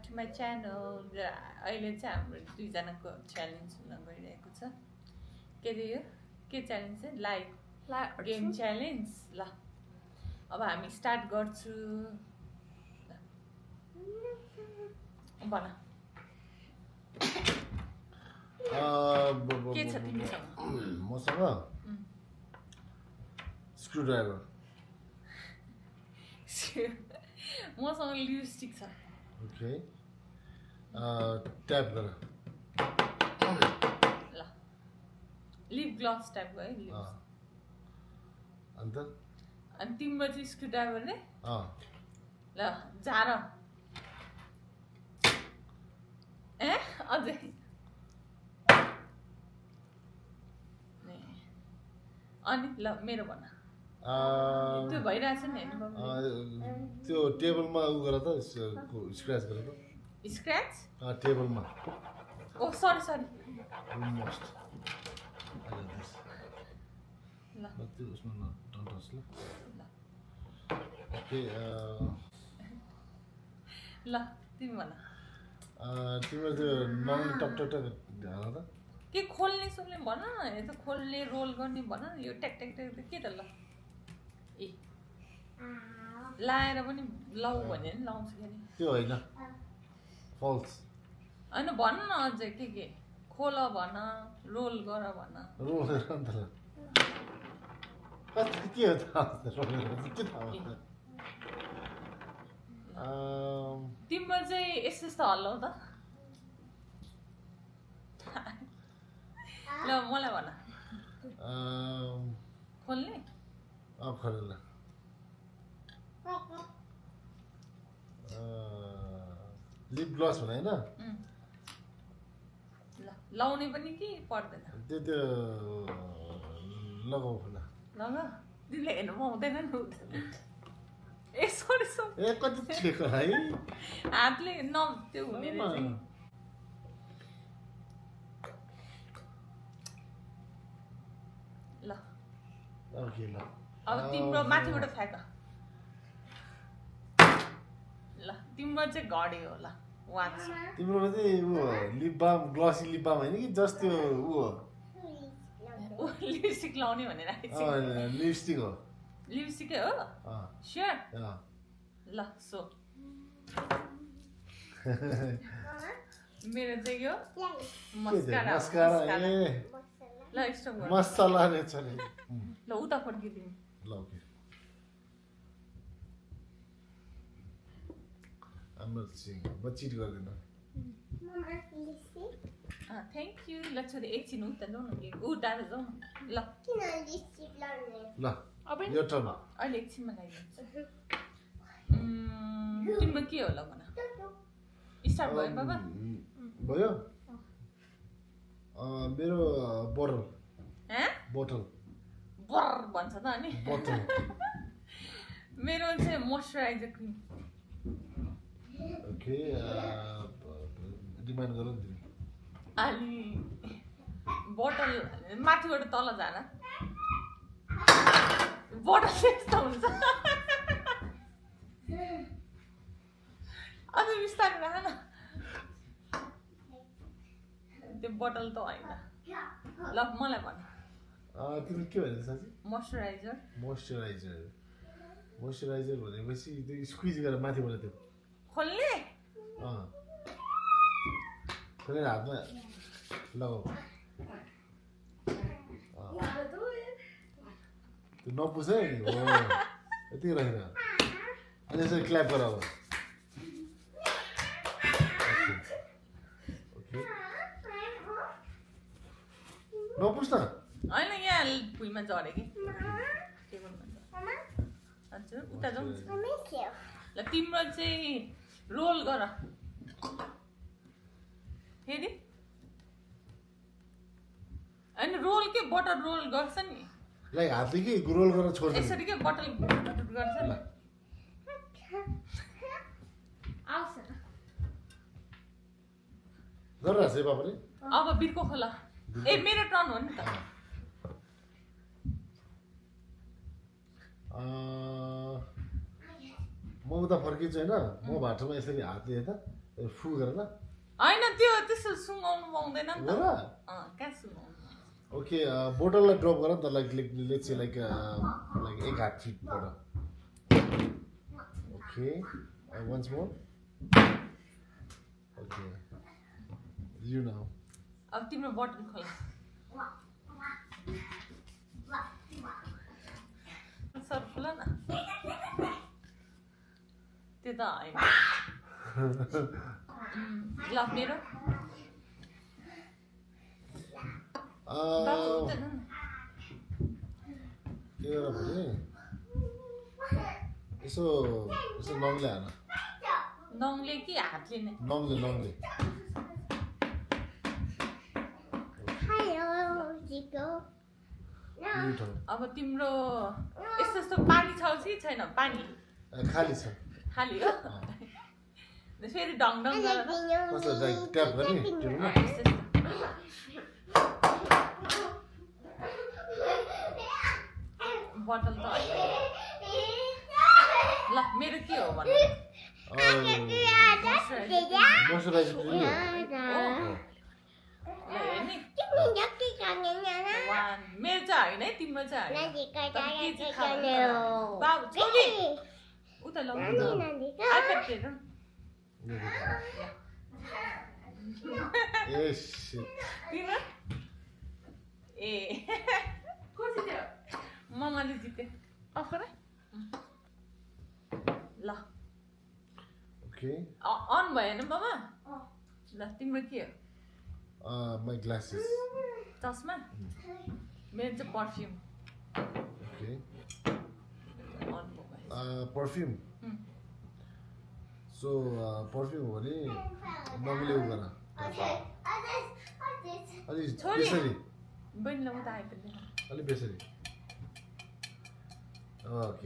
to my channel. अहिले चाहिँ हाम्रो दुईजनाको च्यालेन्ज हुन गइरहेको छ के रे यो के च्यालेन्ज चाहिँ लाइभ गेम च्यालेन्ज ल अब हामी स्टार्ट गर्छु भन के छ तिमीसँग मसँग स्क्रुड्राइभर मसँग लिपस्टिक छ ओके ट्याप गर ल लिप ग्लस टाइप भयो अन्त अनि तिम्रो चाहिँ स्क्रुड्राइभर रे ल झार ए अझै अनि ल मेरो भन त्यो भइरहेछ नि त्यो टेबलमा उ गर त स्क्रैच गर त स्क्रैच टेबलमा ओ सरी अलमोस्ट ल त्यो उसमा न डन्ट टच ल ओके ल तिमी भन तिम्रो त्यो नङ टक टक टक हाल त के खोल्ने सोल्ने भन न यो त खोल्ने रोल गर्ने भन न यो ट्याक ट्याक ट्याक के त ल ए लाएर पनि लाउ भने नि लाउँछु फेरि त्यो होइन फल्स होइन भन न अझै के खोल भन रोल गर भन रोल गर अन्त के हो त के थाहा तिम्रो चाहिँ यस्तो हल्लाउ त ल मलाई भन खोल्ने खोल लिप ग्लस भने होइन ल लाउने पनि कि पर्दैन त्यो लगाऊ खोला लग तिमीले हेर्नु पाउँदैन नि ए सरी ए कति छिएको है हातले न त्यो हुने रहेछ ल ओके ल अब तिम्रो माथिबाट फ्याँक ल तिम्रो चाहिँ घडी हो ल वाच तिम्रो चाहिँ ऊ लिप बाम ग्लसी लिप बाम होइन कि जस्ट त्यो ऊ लिपस्टिक लाउने भनेर लिपस्टिक हो लिपस्टिकै हो स्योर ल सो मेरो चाहिँ यो मस्कारा ल स्टप गर मसला नै छ नि ल उता फर्किदिनु ल okay I'm not seeing but cheat गर्दैन थ्याङ्क यू ल छोरी एकछिन उता जाउँ न ऊ टाढो जाउँ न ल ल अब यो टर्न अहिले एकछिनमा लगाइदिन्छु तिम्रो के हो ल भन स्टार्ट भयो बाबा भयो मेरो बोटल बर भन्छ त अनि बोटल मेरो चाहिँ मोइस्चराइजर क्रिम ओके डिमान्ड गर नि तिमी अनि बोटल माथिबाट तल जान बोटल त्यस्तो हुन्छ अझ बिस्तारै राख न त्यो बोटल त होइन ल मलाई भन तिमी के भन्छ साँच्ची मोइस्चराइजर मोइस्चराइजर भनेपछि त्यो स्क्विज गरेर माथिबाट त्यो खोल्ने खोलेर हातमा लगाऊ त्यो नपुछ है हो यति रहेर अनि यसरी क्ल्याप गर अब नपुछ न होइन यहाँ भुइँमा झऱ्यो कि टेबलमा हजुर उता जाउँ ल तिम्रो चाहिँ रोल गर फेरि होइन रोल के बटर रोल गर्छ नि लाइक हातले कि रोल गरेर छोड्छ यसरी के बटल गर्छ नि आउँछ गरिरहेको छ बाबा अब बिर्को खोला ए मेरो टर्न हो नि त म उता फर्किन्छु होइन म भाटोमा यसरी हातले यता फु गर ल होइन त्यो त्यसो सुँगाउनु पाउँदैन नि त गर कहाँ सुँगाउनु ओके बोटललाई ड्रप गर त लाइक लेट्स से लाइक एक हात फिटबाट okay once more okay you now अब तिम्रो बोटल खोला सर खोला न त्यो त होइन ल मेरो बाबु हुँदैन नि के गर भने यसो यसो नङले हान नङले कि हातले नै नङले अब तिम्रो यस्तो यस्तो पानी छ कि छैन पानी खाली छ खाली हो फेरि ढङ ढङ गरेर कस्तो ट्याप गर्ने टेबलमा यस्तो बोतल त होइन ल मेरो के हो भन्नु मोइस्चराइजर क्रिम ल हेर्ने मेरो चाहिँ होइन है तिम्रो चाहिँ होइन बाबु छोरी उता लगाउँछ आइप्याड हेरौँ ए शिट तिम्रो ए को जित्यो ममाले जित्यो अफ गर ल ओके अन भयो नि मामा ल तिम्रो के हो माई ग्लासेस चस्मा मेरो चाहिँ पर्फ्युम ओके अन भयो पर्फ्युम सो पर्फ्युम हो भने नङले उ गर अलि बेसरी बहिनीलाई उता आइपुग्छ अलि बेसरी ओके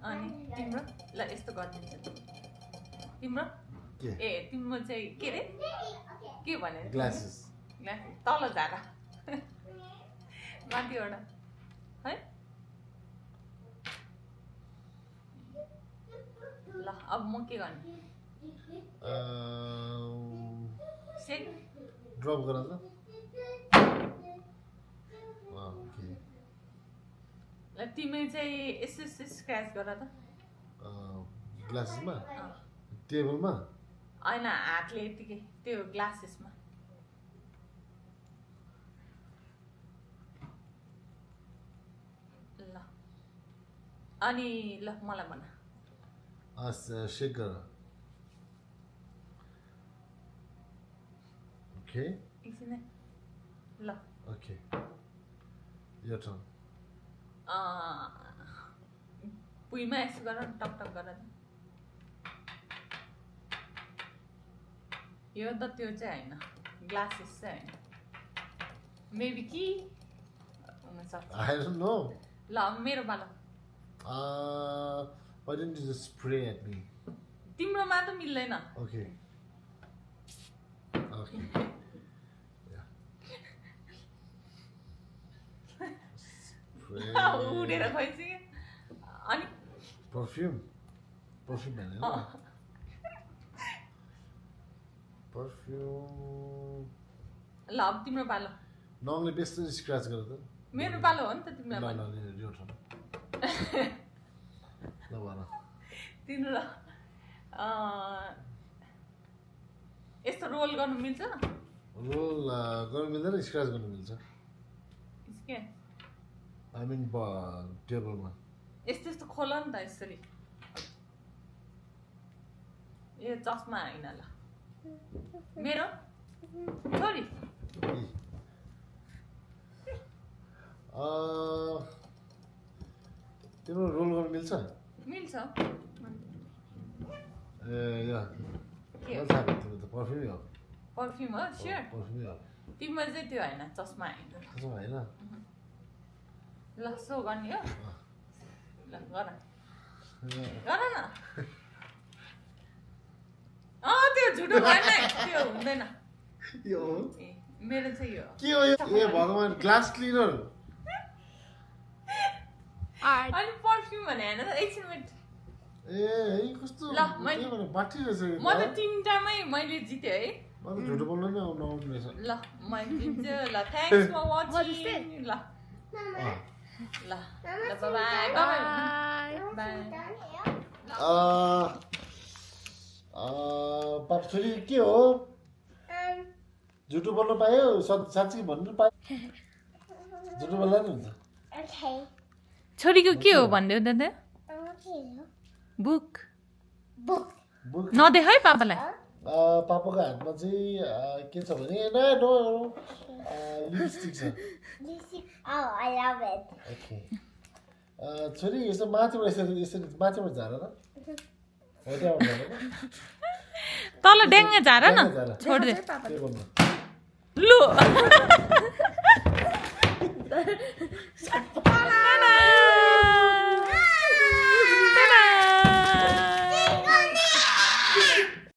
अनि तिम्रो ल यस्तो गरिदिन्छ तिम्रो ए तिम्रो चाहिँ के अरे के भने ग्लासेस तल झारा माथिबाट है ल अब म के गर्ने सेक ड्रप गर त ओके ल तिमी चाहिँ यसो यसो स्क्रैच गर त ग्लासेसमा टेबलमा होइन हातले यतिकै त्यो ग्लासेसमा ल अनि ल मलाई भन शेक गर ओके एकछिन है ल ओके यो टर्न भुइँमा यसो गर टक टक गर यो त त्यो चाहिँ होइन ग्लासेस चाहिँ होइन मेबी कि हुनसक्छ I don't know. ल मेरो पालो Why didn't you just spray at me? तिम्रोमा त मिल्दैन Okay. Okay. Yeah. Spray. उडेर खैसिक्यो अनि Perfume. Perfume man. Perfume. ल अब तिम्रो पालो नङले बेसी स्क्रैच गर त मेरो पालो हो नि त तिमीलाई ल यो टर्न ल भन तिम्रो यस्तो रोल गर्नु मिल्छ रोल गर्नु मिल्दैन स्क्रैच गर्नु मिल्छ के आई मिन टेबलमा यस्तो यस्तो खोल नि त यसरी यो चस्मा होइन ल मेरो छोरी तिम्रो रोल गर्नु मिल्छ मिल्छ ए या के के थाहा भयो तिम्रो त पर्फ्युमै हो पर्फ्युम हो स्योर पर्फ्युमै हो तिम्रो चाहिँ त्यो होइन चस्मा होइन त्यसो होइन ल सो गर्ने हो ल गर न त्यो झुटो भएन है त्यो हुँदैन यो ए मेरो चाहिँ यो के हो यो ए भगवान ग्लास क्लिनर अनि पर्फ्युम भने होइन त एकछिन वेट ए है कस्तो ल, मैले- के भने बाटी रहेछ यो म त 3टामै मैले जितेँ है म त झुटो बोल्न नै नआउनु रहेछ ल मैले जित्छु ल थ्याङ्क्स फर वाचिङ ल अँ। ल ल बाई बाई पाप छोरी के हो झुटो बोल्न पायो साँच्चै भन्नु पायो झुटो बोल्दा नि हुन्छ छोरीको के हो भनिदेऊ दादा बुक बुक नदेख है पापालाई पापाको हातमा चाहिँ के छ भने नो लिपस्टिक छ Oh, I love it. Okay छोरी यसो माथिबाट यसरी यसरी माथिबाट झार न हो त्यहाँबाट झार न तल ड्याङ्गे झार न झार छोडिदे के भन्नु लु